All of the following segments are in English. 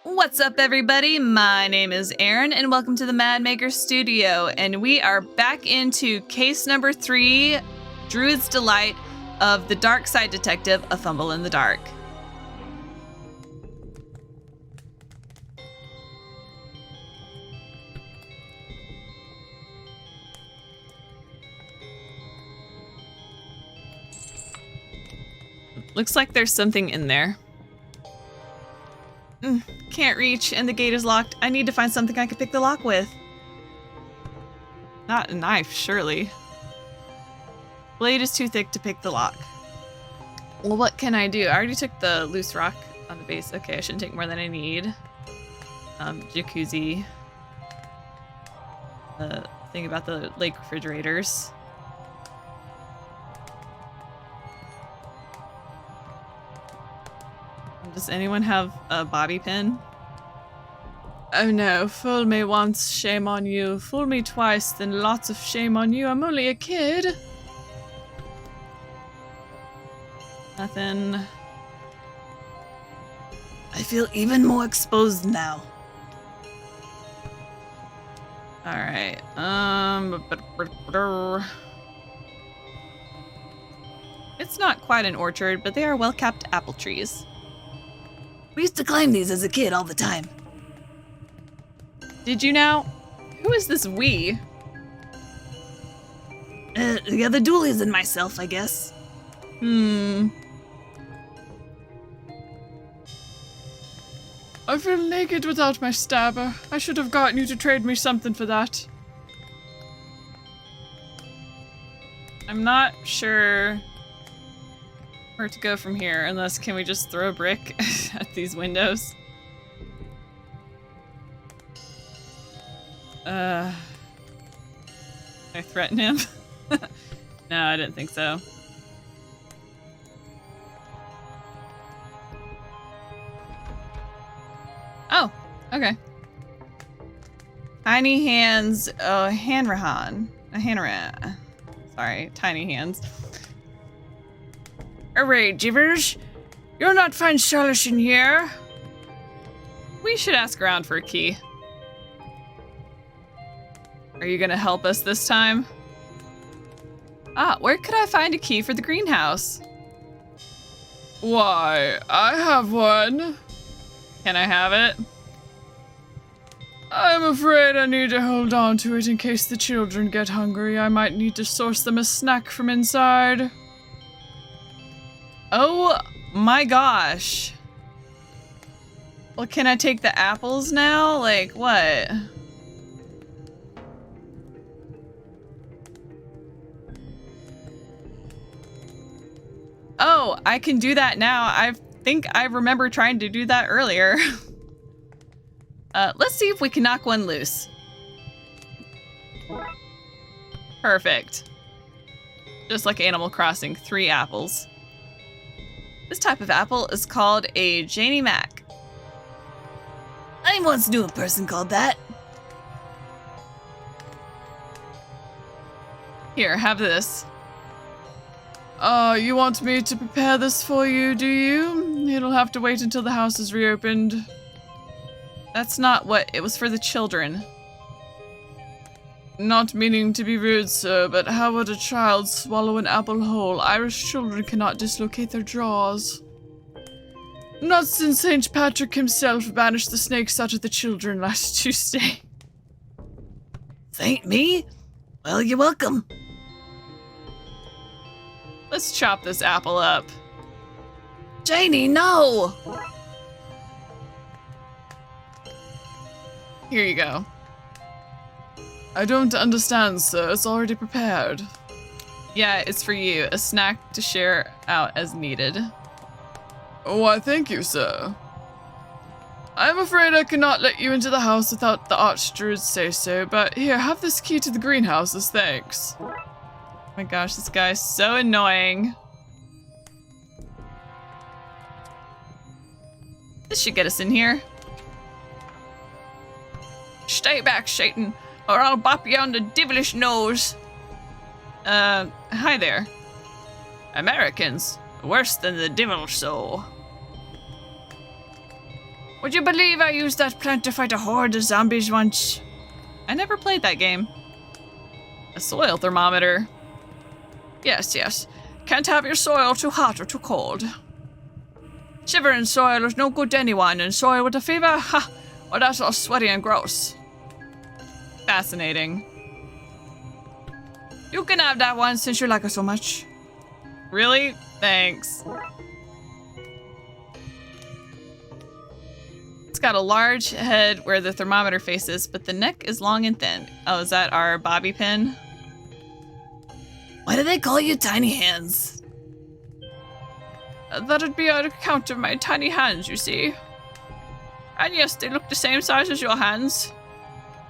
What's up, everybody? My name is Erin, and welcome to the Mad Maker Studio. And we are back into case number 3, Druid's Delight of the Darkside Detective, A Fumble in the Dark. Looks like there's something in there. Can't reach, and the gate is locked. I need to find something I can pick the lock with. Not a knife, surely. Blade is too thick to pick the lock. Well, what can I do? I already took the loose rock on the base. Okay, I shouldn't take more than I need. Jacuzzi. Thing about the lake refrigerators. Does anyone have a bobby pin? Oh no, fool me once, shame on you. Fool me twice, then lots of shame on you. I'm only a kid. Nothing. I feel even more exposed now. Alright, it's not quite an orchard, but they are well-kept apple trees. We used to climb these as a kid all the time. Did you now? Who is this we? Yeah, the Dooleys and myself, I guess. I feel naked without my stabber. I should have gotten you to trade me something for that. I'm not sure where to go from here, unless can we just throw a brick at these windows? Can I threaten him? No, I didn't think so. Oh, okay. Tiny hands, Hanrahan. Hanrahan. Sorry, tiny hands. Hooray, Jivers! You'll not find solace in here. We should ask around for a key. Are you gonna help us this time? Where could I find a key for the greenhouse? Why, I have one. Can I have it? I'm afraid I need to hold on to it in case the children get hungry. I might need to source them a snack from inside. Oh my gosh. Well, can I take the apples now? Like, what? Oh, I can do that now. I think I remember trying to do that earlier. Let's see if we can knock one loose. Perfect. Just like Animal Crossing, 3 apples. This type of apple is called a Janie Mac. I once knew a person called that. Here, have this. You want me to prepare this for you, do you? It'll have to wait until the house is reopened. That's not what... It was for the children. Not meaning to be rude, sir, but how would a child swallow an apple whole? Irish children cannot dislocate their jaws. Not since St. Patrick himself banished the snakes out of the children last Tuesday. Thank me? Well, you're welcome. Let's chop this apple up. Janie, no! Here you go. I don't understand, sir. It's already prepared. Yeah, it's for you. A snack to share out as needed. Why, thank you, sir. I'm afraid I cannot let you into the house without the Archdruid's say-so, but here, have this key to the greenhouse as thanks. Oh my gosh, this guy's so annoying. This should get us in here. Stay back, Satan, or I'll bop you on the devilish nose. Hi there. Americans, worse than the devil so. Would you believe I used that plant to fight a horde of zombies once? I never played that game. A soil thermometer. Yes, yes. Can't have your soil too hot or too cold. Shivering soil is no good to anyone, and soil with a fever, ha! Well, that's all sweaty and gross. Fascinating. You can have that one since you like it so much. Really? Thanks. It's got a large head where the thermometer faces, but the neck is long and thin. Oh, is that our bobby pin? Why do they call you tiny hands? That'd be on account of my tiny hands, you see. And yes, they look the same size as your hands.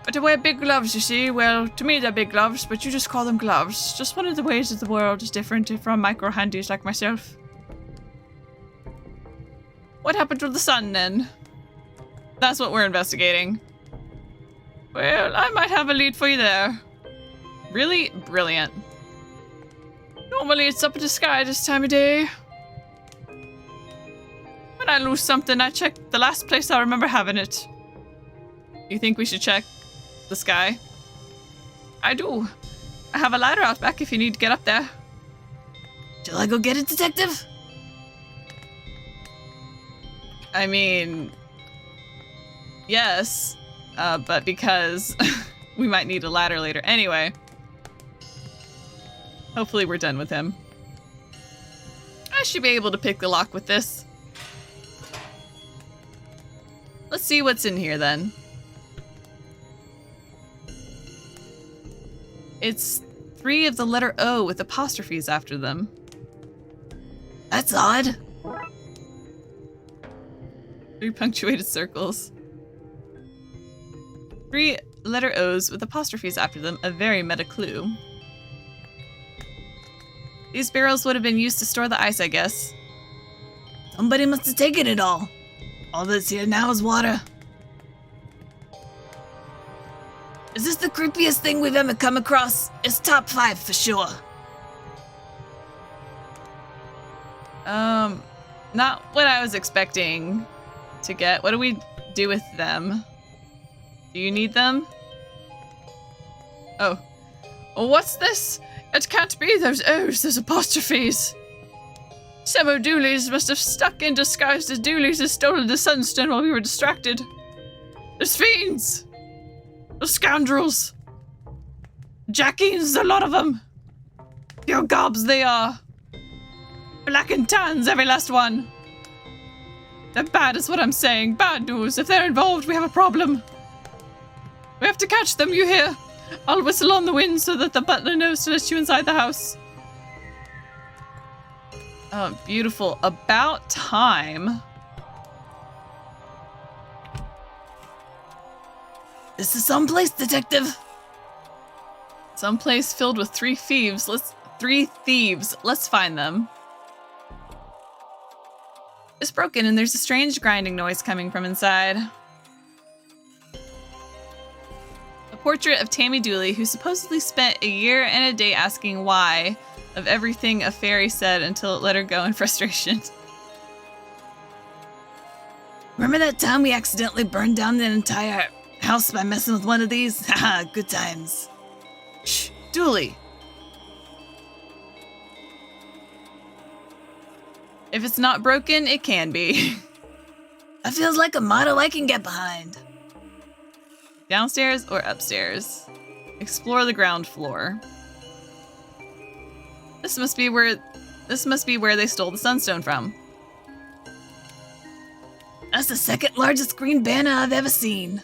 But I wear big gloves, you see. Well, to me they're big gloves, but you just call them gloves. Just one of the ways that the world is different from micro-handies like myself. What happened to the sun, then? That's what we're investigating. Well, I might have a lead for you there. Really brilliant. Normally it's up in the sky this time of day. When I lose something, I check the last place I remember having it. You think we should check the sky? I do. I have a ladder out back if you need to get up there. Shall I go get it, detective? I mean, yes, but because we might need a ladder later. Anyway, hopefully we're done with him. I should be able to pick the lock with this. Let's see what's in here then. It's 3 of the letter O with apostrophes after them. That's odd. 3 punctuated circles. 3 letter O's with apostrophes after them, a very meta clue. These barrels would have been used to store the ice, I guess. Somebody must have taken it all. All that's here now is water. Is this the creepiest thing we've ever come across? It's top 5 for sure. Not what I was expecting to get. What do we do with them? Do you need them? Oh. Oh, what's this? It can't be those O's, those apostrophes. Some of Dooley's must have stuck in disguised as Dooley's and stolen the sunstone while we were distracted. There's fiends! Those scoundrels! Jackings, a lot of them! Pure gobs they are! Black and tans, every last one! They're bad is what I'm saying. Bad news. If they're involved, we have a problem. We have to catch them, you hear? I'll whistle on the wind so that the butler knows to let you inside the house. Oh, beautiful. About time. This is someplace, detective. Someplace filled with 3 thieves. Three thieves. Let's find them. It's broken and there's a strange grinding noise coming from inside. A portrait of Tammy Dooley, who supposedly spent a year and a day asking why of everything a fairy said until it let her go in frustration. Remember that time we accidentally burned down an entire house by messing with one of these? Haha, good times. Shh, Dooley. If it's not broken, it can be. That feels like a motto I can get behind. Downstairs or upstairs? Explore the ground floor. This must be where they stole the sunstone from. That's the 2nd largest green banner I've ever seen.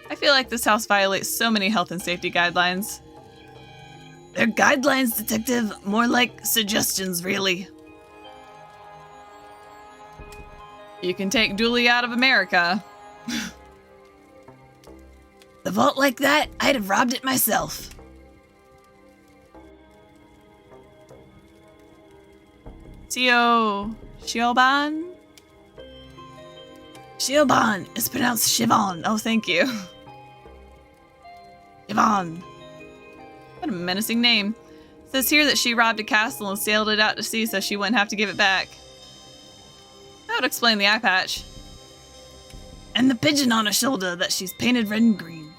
I feel like this house violates so many health and safety guidelines. They're guidelines, detective. More like suggestions, really. You can take Dooley out of America. The vault like that, I'd have robbed it myself. Shioban? Shioban is pronounced Shivon. Oh, thank you. Shivon. What a menacing name. It says here that she robbed a castle and sailed it out to sea so she wouldn't have to give it back. That would explain the eye patch. And the pigeon on her shoulder that she's painted red and green.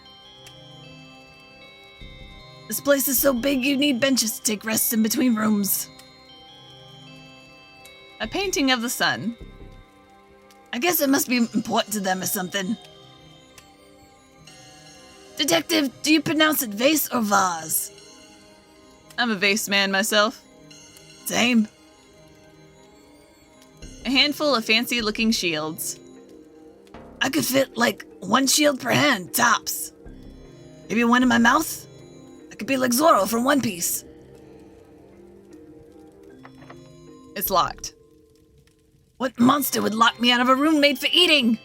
This place is so big you need benches to take rests in between rooms. A painting of the sun. I guess it must be important to them or something. Detective, do you pronounce it vase or vase? I'm a vase man myself. Same. A handful of fancy-looking shields. I could fit, like, one shield per hand, tops. Maybe one in my mouth? I could be like Zorro from One Piece. It's locked. What monster would lock me out of a room made for eating?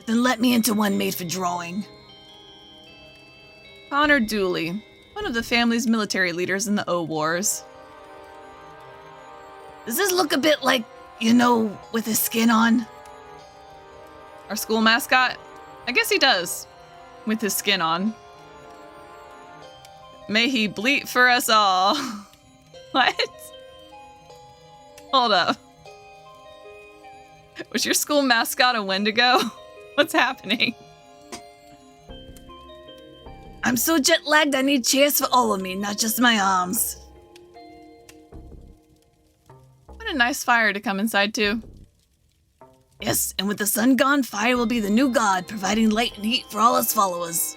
Then let me into one made for drawing. Conor Dooley, one of the family's military leaders in the O-Wars. Does this look a bit like, you know, with his skin on? Our school mascot? I guess he does, with his skin on. May he bleat for us all. What? Hold up. Was your school mascot a Wendigo? What's happening? I'm so jet-lagged I need chairs for all of me, not just my arms. What a nice fire to come inside to. Yes, and with the sun gone, fire will be the new god, providing light and heat for all its followers.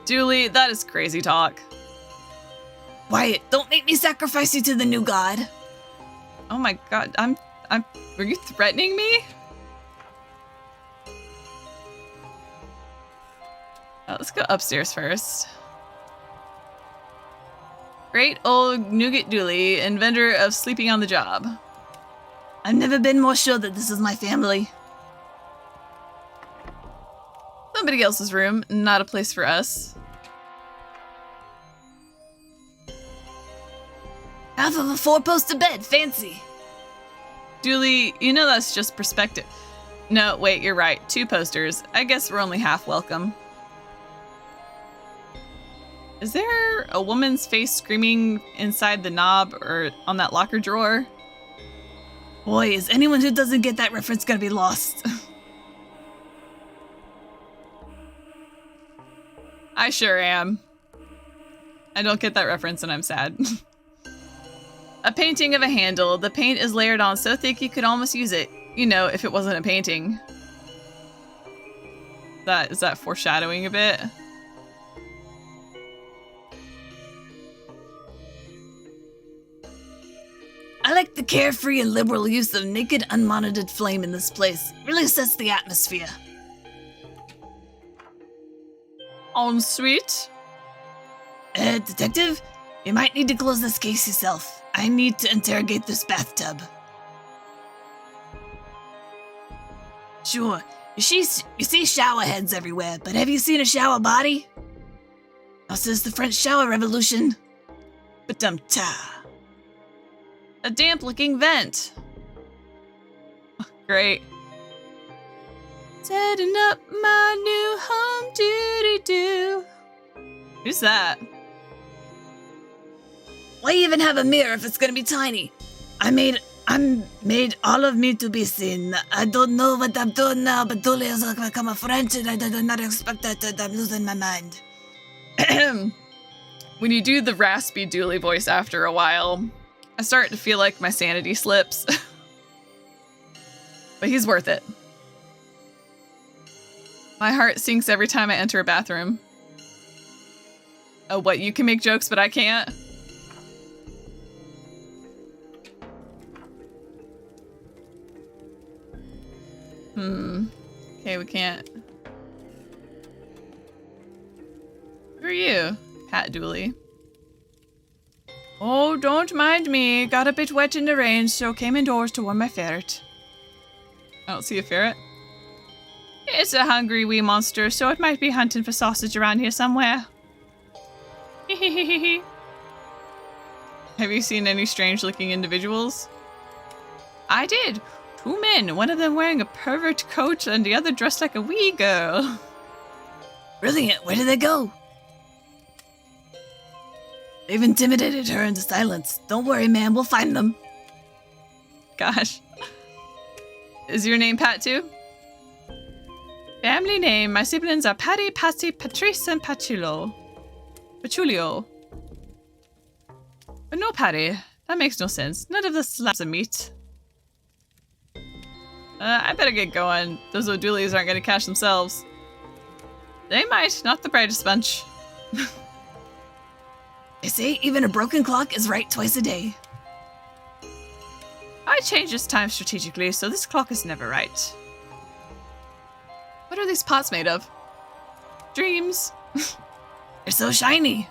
Dooley, that is crazy talk. Wyatt, don't make me sacrifice you to the new god. Oh my god, were you threatening me? Let's go upstairs first. Great old Nougat Dooley, inventor of sleeping on the job. I've never been more sure that this is my family. Somebody else's room, not a place for us. Half of a 4-poster bed, fancy. Dooley, you know that's just perspective. No, wait, you're right. 2 posters. I guess we're only half welcome. Is there a woman's face screaming inside the knob or on that locker drawer? Boy, is anyone who doesn't get that reference gonna be lost. I sure am. I don't get that reference and I'm sad. A painting of a handle. The paint is layered on so thick you could almost use it. You know, if it wasn't a painting. Is that foreshadowing a bit? I like the carefree and liberal use of naked, unmonitored flame in this place. Really sets the atmosphere. En suite? Detective? You might need to close this case yourself. I need to interrogate this bathtub. Sure. You see shower heads everywhere, but have you seen a shower body? How says the French shower revolution? Ba-dum-ta. A damp-looking vent. Great. Setting up my new home, doo-doo-doo. Who's that? Why even have a mirror if it's gonna be tiny? I made all of me to be seen. I don't know what I'm doing now, but Dooley has become a French and I did not expect that. I'm losing my mind. When you do the raspy Dooley voice after a while, I start to feel like my sanity slips. But he's worth it. My heart sinks every time I enter a bathroom. Oh, what? You can make jokes, but I can't? Okay, we can't. Who are you? Pat Dooley. Oh, don't mind me. Got a bit wet in the rain, so came indoors to warm my ferret. I don't see a ferret. It's a hungry wee monster, so it might be hunting for sausage around here somewhere. Have you seen any strange-looking individuals? I did. 2 men, one of them wearing a pervert coat and the other dressed like a wee girl. Brilliant. Where did they go? They've intimidated her into silence. Don't worry, ma'am. We'll find them. Gosh. Is your name Pat too? Family name. My siblings are Patty, Patsy, Patrice, and Patchulio. But no Patty. That makes no sense. None of the slabs of meat. I better get going. Those O'Dooleys aren't going to catch themselves. They might. Not the brightest bunch. They say even a broken clock is right twice a day. I change this time strategically, so this clock is never right. What are these pots made of? Dreams. They're so shiny.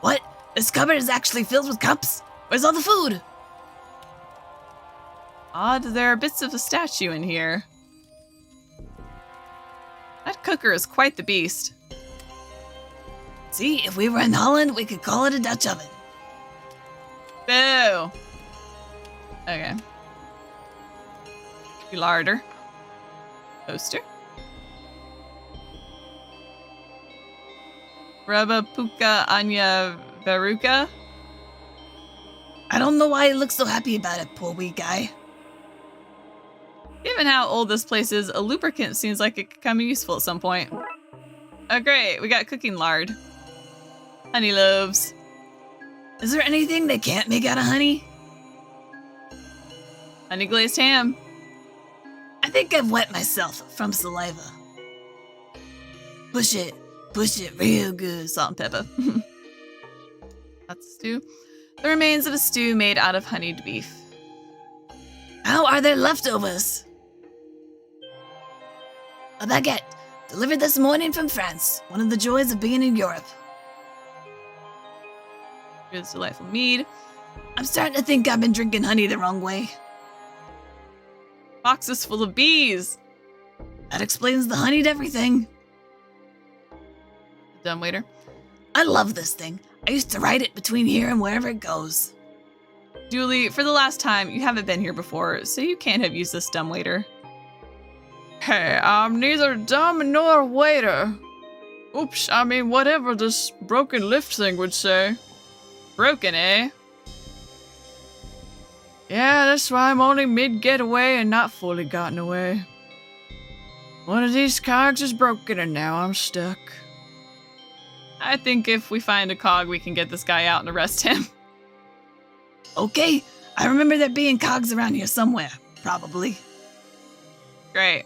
What? This cupboard is actually filled with cups? Where's all the food? Odd, there are bits of a statue in here. That cooker is quite the beast. See, if we were in Holland, we could call it a Dutch oven. Boo! Okay. Larder. Toaster. Rubba Puka Anya Veruca. I don't know why he looks so happy about it, poor wee guy. Given how old this place is, a lubricant seems like it could come useful at some point. Oh great, we got cooking lard. Honey loaves. Is there anything they can't make out of honey? Honey glazed ham. I think I've wet myself from saliva. Push it real good. Salt and pepper. That's a stew. The remains of a stew made out of honeyed beef. How are there leftovers? A baguette, delivered this morning from France. One of the joys of being in Europe. Here's delightful mead. I'm starting to think I've been drinking honey the wrong way. Boxes full of bees. That explains the honeyed everything. Dumbwaiter. I love this thing. I used to ride it between here and wherever it goes. Dooley, for the last time, you haven't been here before, so you can't have used this dumbwaiter. Hey, I'm neither dumb nor waiter. Oops, I mean whatever this broken lift thing would say. Broken, eh? Yeah, that's why I'm only mid-getaway and not fully gotten away. One of these cogs is broken and now I'm stuck. I think if we find a cog, we can get this guy out and arrest him. Okay, I remember there being cogs around here somewhere, probably. Great.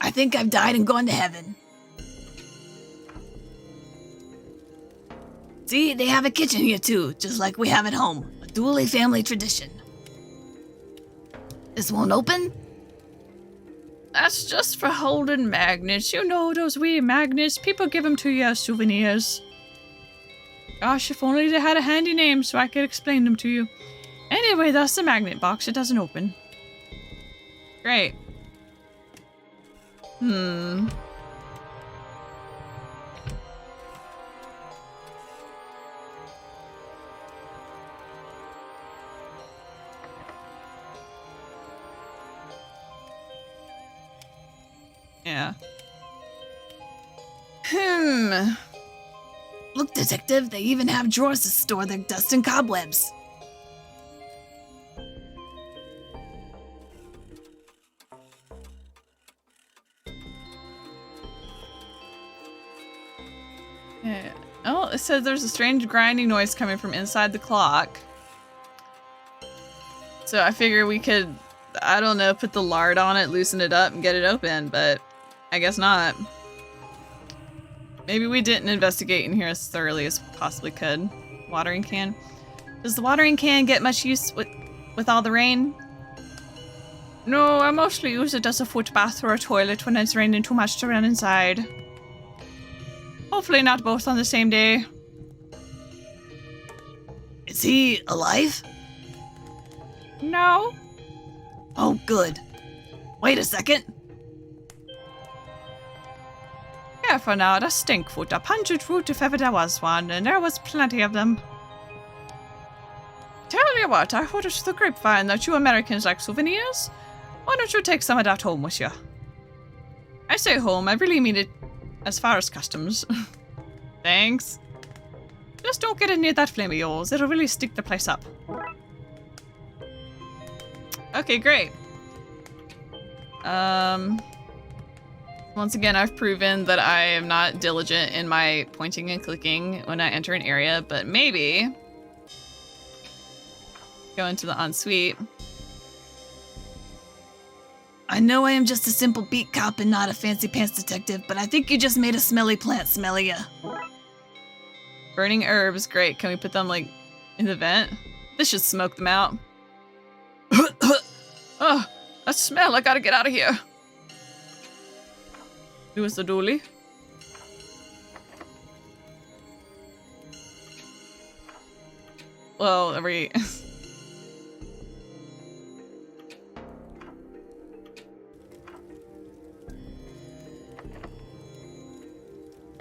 I think I've died and gone to heaven. See, they have a kitchen here too, just like we have at home. A Dooley family tradition. This won't open? That's just for holding magnets. You know those wee magnets. People give them to you as souvenirs. Gosh, if only they had a handy name so I could explain them to you. Anyway, that's the magnet box. It doesn't open. Great. Yeah. Look, detective, they even have drawers to store their dust and cobwebs. Yeah. Oh, it says there's a strange grinding noise coming from inside the clock. So I figure we could, I don't know, put the lard on it, loosen it up, and get it open, but I guess not. Maybe we didn't investigate in here as thoroughly as we possibly could. Watering can. Does the watering can get much use with all the rain? No, I mostly use it as a foot bath or a toilet when it's raining too much to run inside. Hopefully not both on the same day. Is he alive? No. Oh, good. Wait a second. Careful now, that's Stinkfoot, a pungent fruit if ever there was one, and there was plenty of them. Tell you what, I heard through the grapevine that you Americans like souvenirs. Why don't you take some of that home with you? I say home, I really mean it as far as customs. Thanks. Just don't get near that flame of yours. It'll really stick the place up. Okay, great. Once again, I've proven that I am not diligent in my pointing and clicking when I enter an area, but maybe go into the ensuite. I know I am just a simple beat cop and not a fancy pants detective, but I think you just made a smelly plant smellier. Burning herbs, great. Can we put them, like, in the vent? This should smoke them out. Oh, that smell. I gotta get out of here. Louis the Dooley. Well, are we...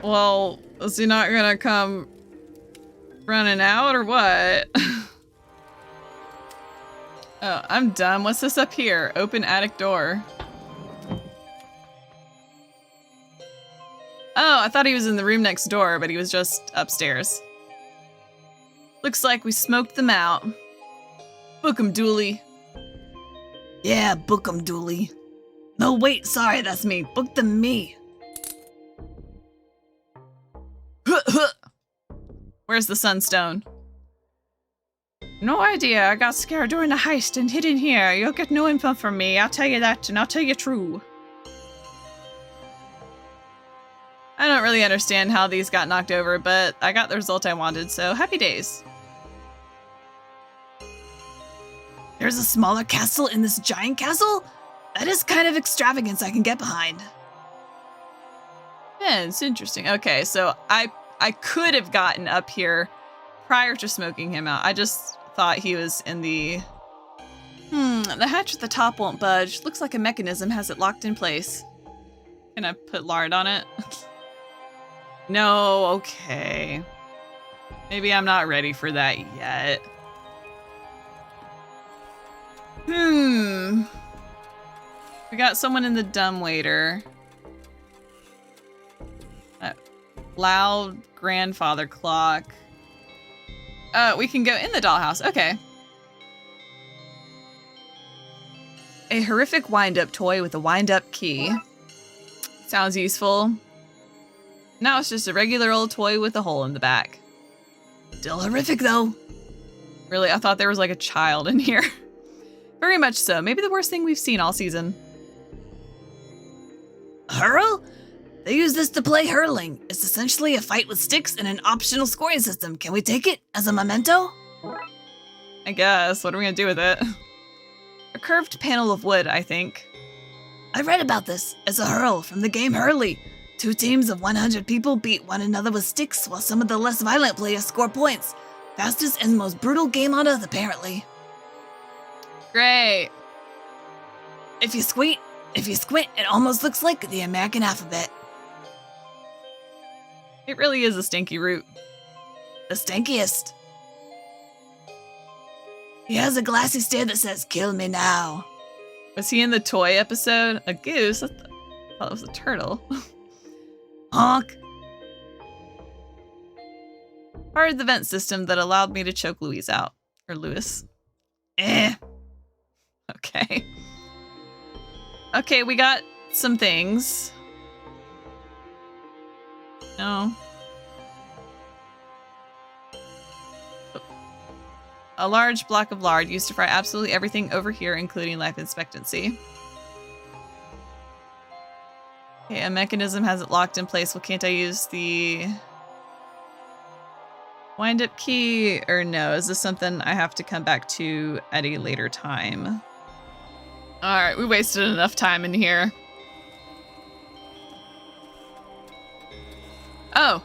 Well, is he not gonna come running out or what? Oh, I'm dumb. What's this up here? Open attic door. Oh, I thought he was in the room next door, but he was just upstairs. Looks like we smoked them out. Book 'em, Dooley. Yeah, book 'em, Dooley. No, wait, sorry, that's me. Book them me. Where's the sunstone? No idea. I got scared during the heist and hid in here. You'll get no info from me. I'll tell you that, and I'll tell you true. I don't really understand how these got knocked over, but I got the result I wanted, so happy days. There's a smaller castle in this giant castle? That is kind of extravagance I can get behind. Yeah, it's interesting. Okay, so I could have gotten up here prior to smoking him out. I just thought he was in the... the hatch at the top won't budge. Looks like a mechanism has it locked in place. Can I put lard on it? No, okay. Maybe I'm not ready for that yet. We got someone in the dumbwaiter. Loud grandfather clock. We can go in the dollhouse. Okay. A horrific wind-up toy with a wind-up key. Sounds useful. Now it's just a regular old toy with a hole in the back. Still horrific, though. Really? I thought there was like a child in here. Very much so. Maybe the worst thing we've seen all season. Hurl? They use this to play hurling. It's essentially a fight with sticks and an optional scoring system. Can we take it as a memento? I guess. What are we gonna do with it? A curved panel of wood, I think. I read about this. It's a hurl from the game Hurley. 2 teams of 100 people beat one another with sticks while some of the less violent players score points. Fastest and most brutal game on earth, apparently. Great. If you squint, it almost looks like the American alphabet. It really is a stinky root. The stinkiest. He has a glassy stare that says, "Kill me now." Was he in the toy episode? A goose? I thought it was a turtle. Honk. Fired the vent system that allowed me to choke Louise out. Or Louis. Okay. Okay, we got some things. No. A large block of lard used to fry absolutely everything over here, including life expectancy. Okay, a mechanism has it locked in place. Well, can't I use the wind-up key? Or no, is this something I have to come back to at a later time? Alright, we wasted enough time in here. Oh.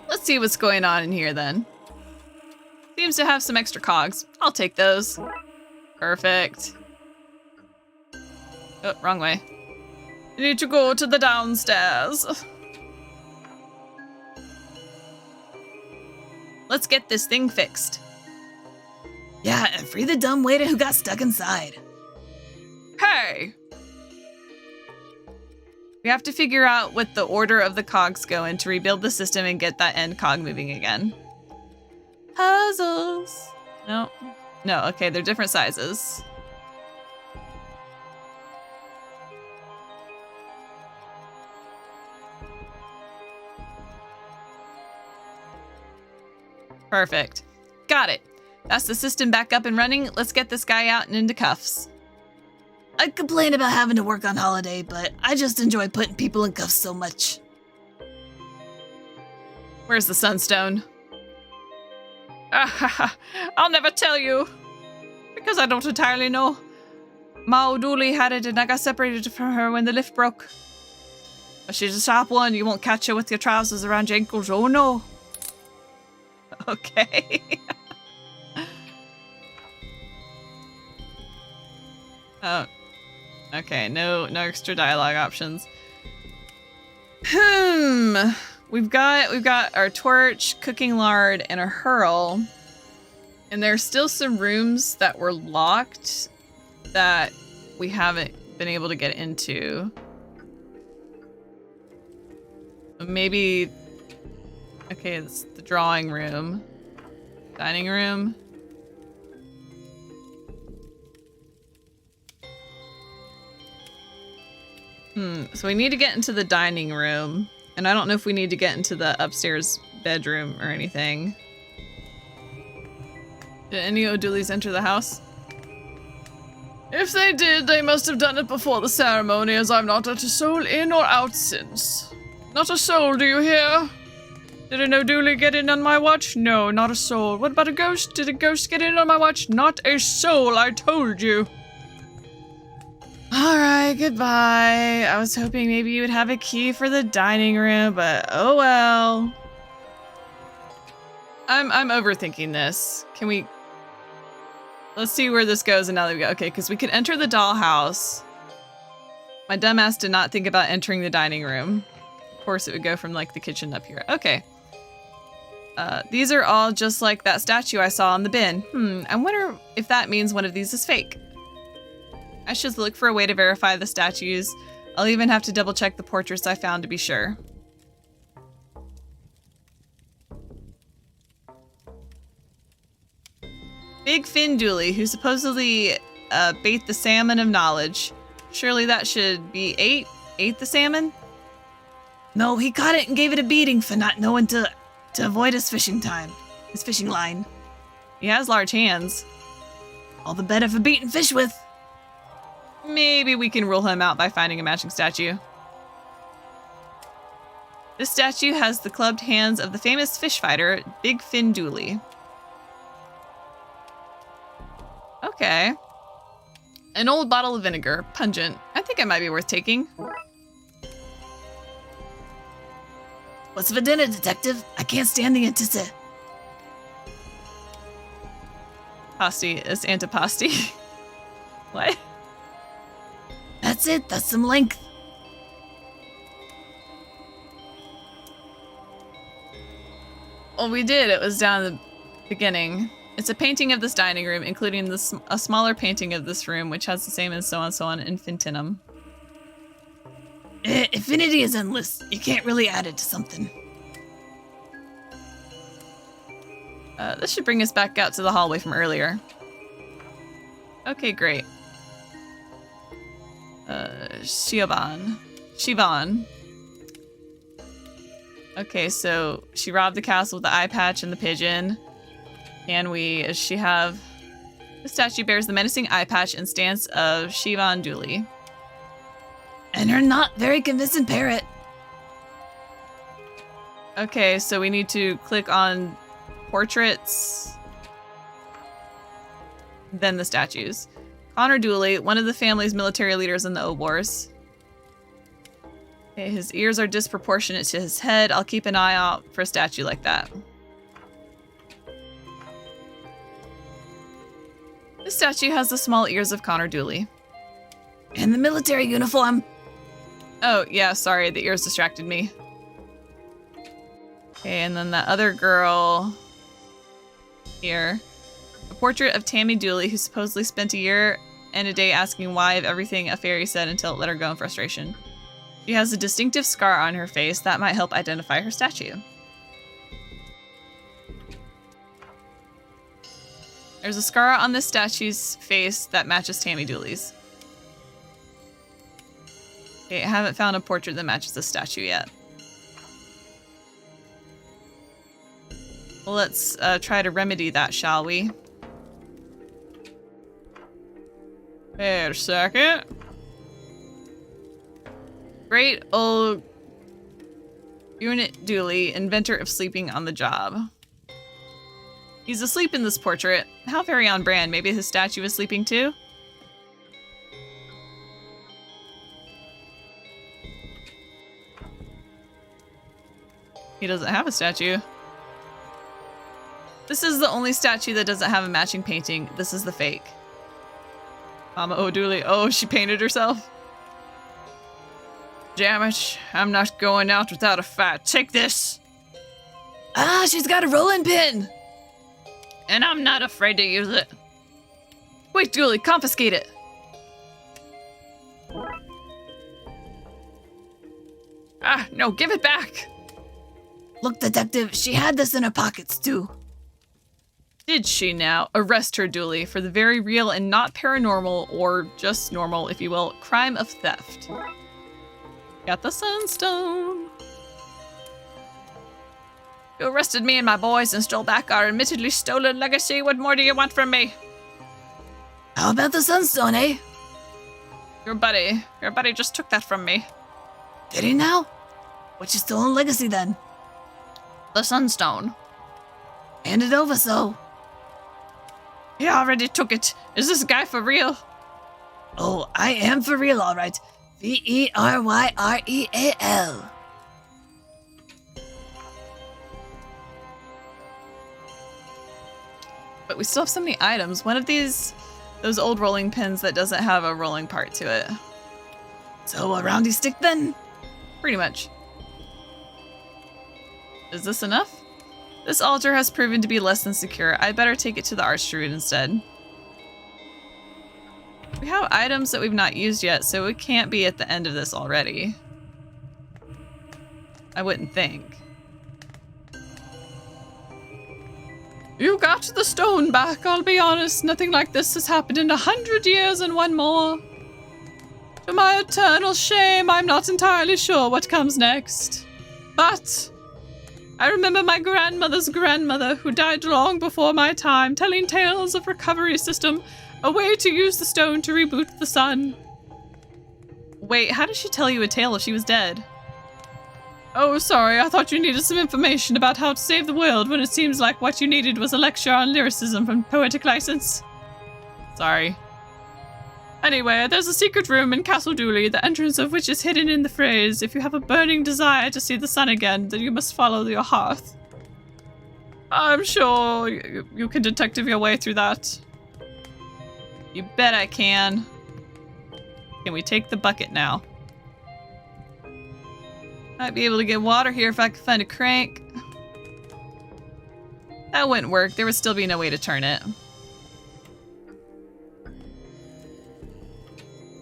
Let's see what's going on in here then. Seems to have some extra cogs. I'll take those. Perfect. Oh, wrong way. I need to go to the downstairs. Let's get this thing fixed. Yeah, and free the dumb waiter who got stuck inside. Hey! We have to figure out what the order of the cogs go in to rebuild the system and get that end cog moving again. Puzzles. No. No, okay, they're different sizes. Perfect. Got it. That's the system back up and running. Let's get this guy out and into cuffs. I'd complain about having to work on holiday, but I just enjoy putting people in cuffs so much. Where's the sunstone? I'll never tell you. Because I don't entirely know. Mao Dooley had it and I got separated from her when the lift broke. But she's a sharp one. You won't catch her with your trousers around your ankles. Oh no. Okay. Oh. Okay, no extra dialogue options. We've got our torch, cooking lard, and a hurl. And there's still some rooms that were locked that we haven't been able to get into. Maybe... Okay, it's the drawing room. Dining room. So we need to get into the dining room. And I don't know if we need to get into the upstairs bedroom or anything. Did any O'Dooleys enter the house? If they did, they must have done it before the ceremony, as I've not let a soul in or out since. Not a soul, do you hear? Did an O'Dooley get in on my watch? No, not a soul. What about a ghost? Did a ghost get in on my watch? Not a soul, I told you. Alright, goodbye. I was hoping maybe you would have a key for the dining room, but oh well. I'm overthinking this. Can we... Let's see where this goes and now that we go. Okay, because we could enter the dollhouse. My dumbass did not think about entering the dining room. Of course, it would go from, like, the kitchen up here. Okay. These are all just like that statue I saw in the bin. I wonder if that means one of these is fake. I should look for a way to verify the statues. I'll even have to double check the portraits I found to be sure. Big Fin Dooley, who supposedly bait the salmon of knowledge. Surely that should be ate the salmon? No, he caught it and gave it a beating for not knowing to avoid his fishing line. He has large hands. All the better for beating fish with. Maybe we can rule him out by finding a matching statue. This statue has the clubbed hands of the famous fish fighter, Big Fin Dooley. Okay. An old bottle of vinegar, pungent. I think it might be worth taking. What's for dinner, detective? I can't stand the antissa. Pasty is antipasti. What? That's it. That's some length. Well, we did. It was down at the beginning. It's a painting of this dining room, including a smaller painting of this room, which has the same and so on infinitum. Infinity is endless. You can't really add it to something. This should bring us back out to the hallway from earlier. Okay, great. Siobhan. Okay, so she robbed the castle with the eye patch and the pigeon. Does she have... The statue bears the menacing eye patch and stance of Siobhan Dooley. And her not very convincing parrot. Okay, so we need to click on portraits, then the statues. Conor Dooley, one of the family's military leaders in the O Wars. Okay, his ears are disproportionate to his head. I'll keep an eye out for a statue like that. This statue has the small ears of Conor Dooley. And the military uniform. Oh, yeah, sorry, the ears distracted me. Okay, and then the other girl here. A portrait of Tammy Dooley, who supposedly spent a year and a day asking why of everything a fairy said until it let her go in frustration. She has a distinctive scar on her face that might help identify her statue. There's a scar on this statue's face that matches Tammy Dooley's. Okay, I haven't found a portrait that matches the statue yet. Well, let's try to remedy that, shall we? Wait a second. Great old Unit Dooley, inventor of sleeping on the job. He's asleep in this portrait. How very on brand. Maybe his statue is sleeping too? He doesn't have a statue. This is the only statue that doesn't have a matching painting. This is the fake. Mama O'Dooley. Oh, she painted herself. Damn it. I'm not going out without a fight. Take this. Ah, she's got a rolling pin. And I'm not afraid to use it. Wait, Dooley, confiscate it. Ah, no, give it back. Look, Detective, she had this in her pockets, too. Did she now? Arrest her, Dooley, for the very real and not paranormal, or just normal, if you will, crime of theft. Got the sunstone. You arrested me and my boys and stole back our admittedly stolen legacy. What more do you want from me? How about the sunstone, eh? Your buddy just took that from me. Did he now? What's your stolen legacy, then? The sunstone. Hand it over, so. He already took it. Is this guy for real? Oh, I am for real, all right. Veryreal. But we still have so many items. One of those old rolling pins that doesn't have a rolling part to it. So a roundy stick, then? Pretty much. Is this enough? This altar has proven to be less than secure. I'd better take it to the Archdruid instead. We have items that we've not used yet, so it can't be at the end of this already. I wouldn't think. You got the stone back, I'll be honest. Nothing like this has happened in 100 years and one more. To my eternal shame, I'm not entirely sure what comes next. But I remember my grandmother's grandmother, who died long before my time, telling tales of recovery system, a way to use the stone to reboot the sun. Wait, how did she tell you a tale if she was dead? Oh, sorry, I thought you needed some information about how to save the world when it seems like what you needed was a lecture on lyricism from Poetic License. Sorry. Anyway, there's a secret room in Castle Dooley, the entrance of which is hidden in the phrase, if you have a burning desire to see the sun again, then you must follow your hearth. I'm sure you can detective your way through that. You bet I can. Can we take the bucket now? Might be able to get water here if I can find a crank. That wouldn't work. There would still be no way to turn it.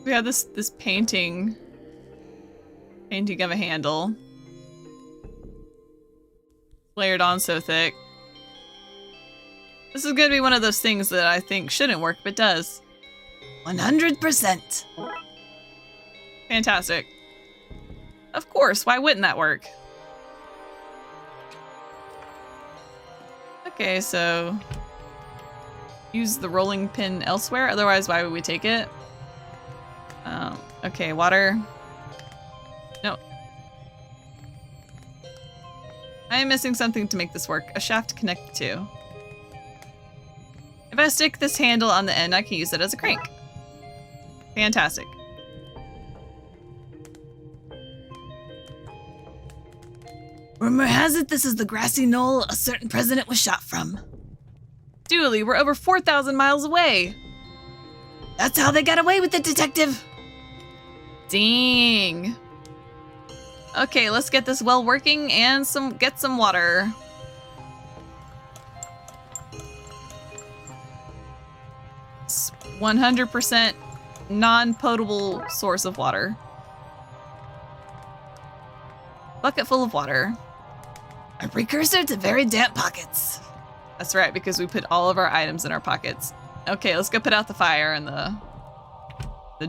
We have this painting of a handle. Layered on so thick. This is gonna be one of those things that I think shouldn't work, but does. 100%. Fantastic. Of course, why wouldn't that work? Okay, so use the rolling pin elsewhere, otherwise why would we take it? Okay, water. No. I am missing something to make this work. A shaft to connect to. If I stick this handle on the end, I can use it as a crank. Fantastic. Rumor has it this is the grassy knoll a certain president was shot from. Dooley, we're over 4,000 miles away. That's how they got away with it, Detective. Dang. Okay, let's get this well working and get some water. It's 100% non-potable source of water. bucket full of water. A precursor to very damp pockets. That's right, because we put all of our items in our pockets. Okay, let's go put out the fire in the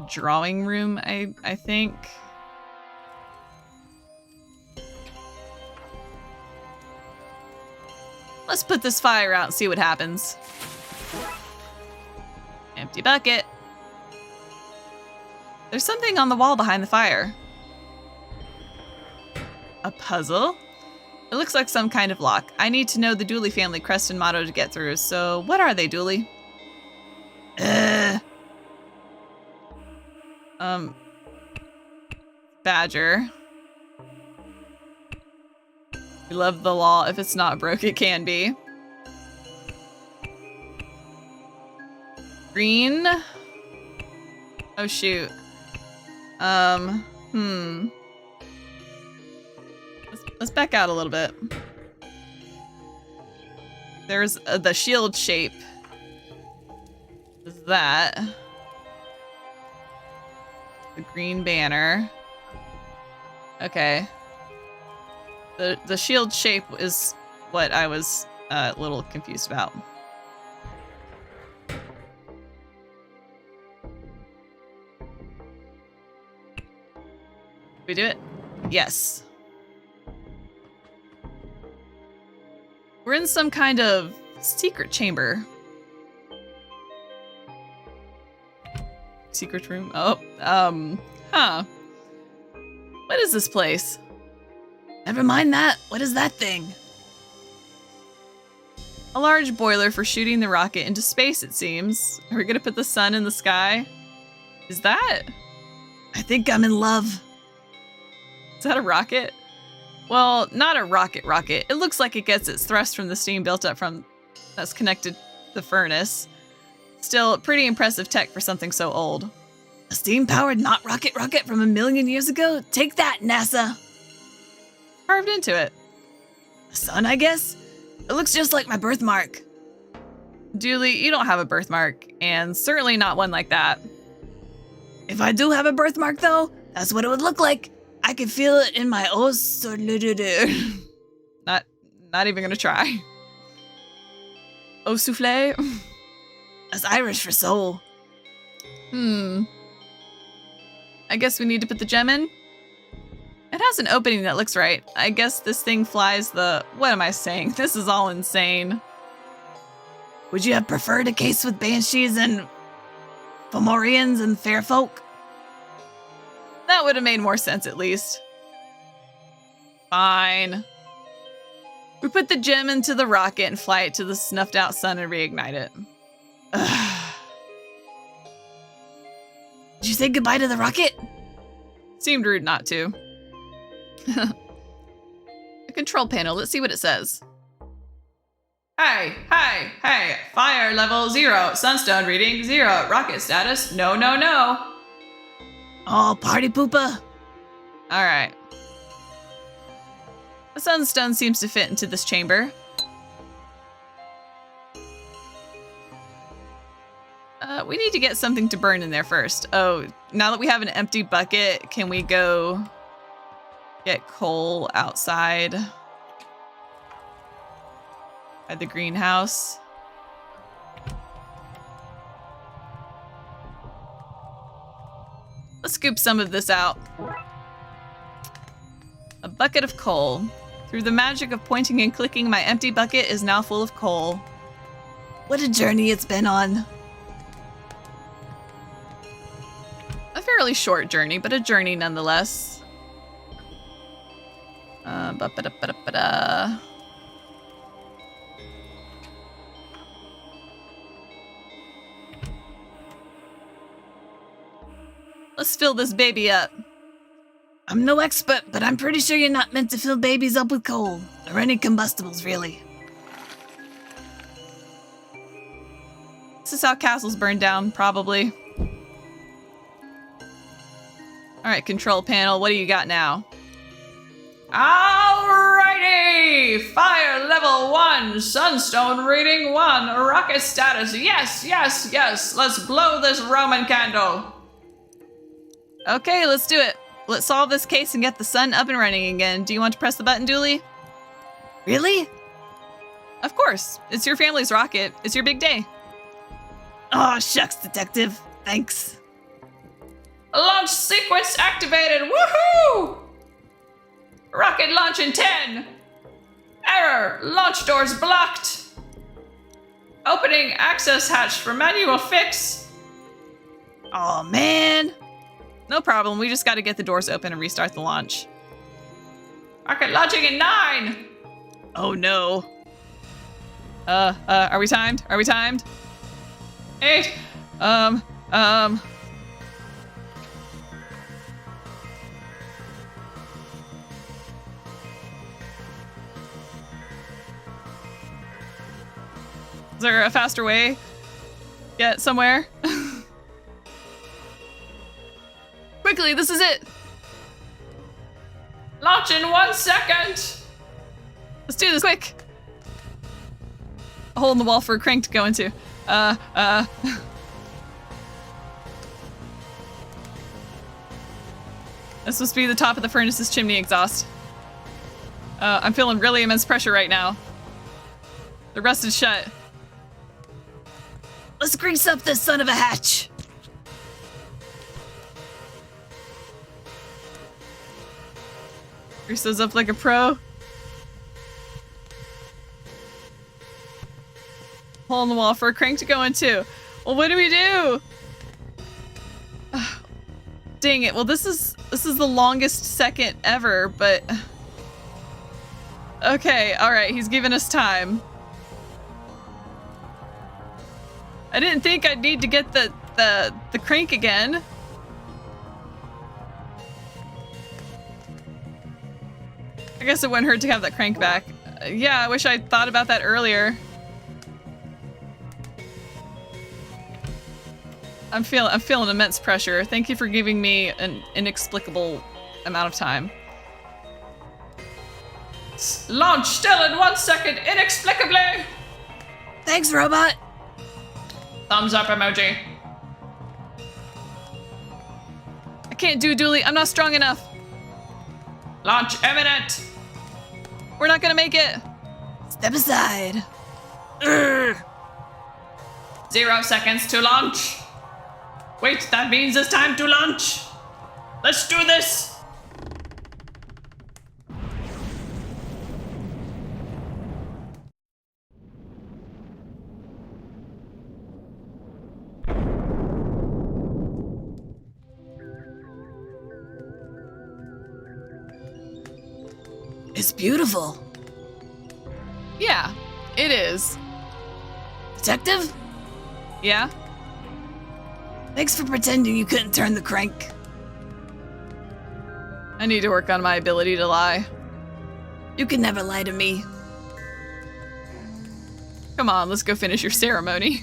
drawing room, I think. Let's put this fire out and see what happens. Empty bucket. There's something on the wall behind the fire. A puzzle? It looks like some kind of lock. I need to know the Dooley family crest and motto to get through, so what are they, Dooley? Badger. We love the law. If it's not broke, it can be. Green. Oh, shoot. Let's back out a little bit. There's the shield shape. Is that the green banner? Okay. The shield shape is what I was a little confused about. We do it? Yes. We're in some kind of secret chamber. Secret room? Oh, huh. What is this place? Never mind that. What is that thing? A large boiler for shooting the rocket into space, it seems. Are we gonna put the sun in the sky? Is that? I think I'm in love. Is that a rocket? Well, not a rocket. It looks like it gets its thrust from the steam built up from that's connected to the furnace. Still, pretty impressive tech for something so old. A steam-powered not rocket from 1,000,000 years ago? Take that, NASA! Carved into it. A sun, I guess? It looks just like my birthmark. Dooley, you don't have a birthmark, and certainly not one like that. If I do have a birthmark, though, that's what it would look like. I can feel it in my Not even gonna try. Au souffle? That's Irish for soul. I guess we need to put the gem in? It has an opening that looks right. I guess this thing flies the... What am I saying? This is all insane. Would you have preferred a case with banshees and Fomorians and fair folk? That would have made more sense, at least. Fine. We put the gem into the rocket and fly it to the snuffed out sun and reignite it. Ugh. Did you say goodbye to the rocket? Seemed rude not to. A control panel. Let's see what it says. Hey. Fire level 0. Sunstone reading 0. Rocket status no. Oh, party poopa. All right. The sunstone seems to fit into this chamber. We need to get something to burn in there first. Oh, now that we have an empty bucket, can we go get coal outside at the greenhouse? Let's scoop some of this out. A bucket of coal. Through the magic of pointing and clicking, my empty bucket is now full of coal. What a journey it's been on. A fairly short journey, but a journey nonetheless. Ba-ba-da-ba-da-ba-da. Let's fill this baby up. I'm no expert, but I'm pretty sure you're not meant to fill babies up with coal, or any combustibles, really. This is how castles burn down, probably. Alright, control panel, what do you got now? Alrighty! Fire level 1, sunstone reading 1, rocket status, yes! Let's blow this Roman candle. Okay, let's do it. let's solve this case and get the sun up and running again. Do you want to press the button, Dooley? Really? Of course. It's your family's rocket. It's your big day. Oh, shucks, Detective. Thanks. Launch sequence activated. Woohoo! Rocket launch in 10. Error. Launch doors blocked. Opening access hatch for manual fix. Oh, man. No problem. We just got to get the doors open and restart the launch. Rocket launching in 9. Oh, no. Are we timed? Are we timed? 8. Is there a faster way? Get somewhere? Quickly, this is it. Launch in 1 second. Let's do this quick. A hole in the wall for a crank to go into. That's supposed to be the top of the furnace's chimney exhaust. I'm feeling really immense pressure right now. The rust is shut. Let's grease up this son of a hatch. Grease those up like a pro. Hole in the wall for a crank to go into. Well, what do we do? Dang it. Well, this is the longest second ever, but okay, all right, he's giving us time. I didn't think I'd need to get the crank again. I guess it wouldn't hurt to have that crank back. Yeah, I wish I'd thought about that earlier. I'm feeling immense pressure. Thank you for giving me an inexplicable amount of time. Launch still in 1 second, inexplicably. Thanks, robot. Thumbs up emoji. I can't do it, Dooley. I'm not strong enough. Launch imminent. We're not gonna make it. Step aside. 0 seconds to launch. Wait, that means it's time to launch. Let's do this. It's beautiful. Yeah, it is. Detective? Yeah? Thanks for pretending you couldn't turn the crank. I need to work on my ability to lie. You can never lie to me. Come on, let's go finish your ceremony.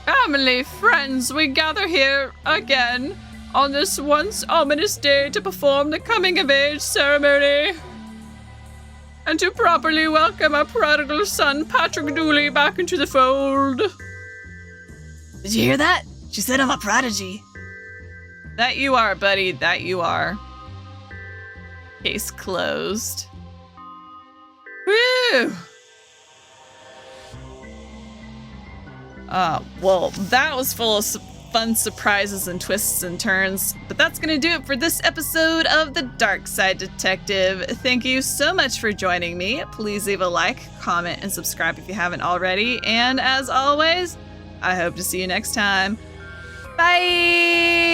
Family, friends, we gather here again on this once ominous day to perform the coming-of-age ceremony and to properly welcome our prodigal son, Patrick Dooley, back into the fold. Did you hear that? She said I'm a prodigy. That you are, buddy, that you are. Case closed. Woo! Well, that was full of fun surprises and twists and turns, but that's gonna do it for this episode of the Darkside Detective. Thank you so much for joining me. Please leave a like, comment, and subscribe if you haven't already. And as always, I hope to see you next time. Bye!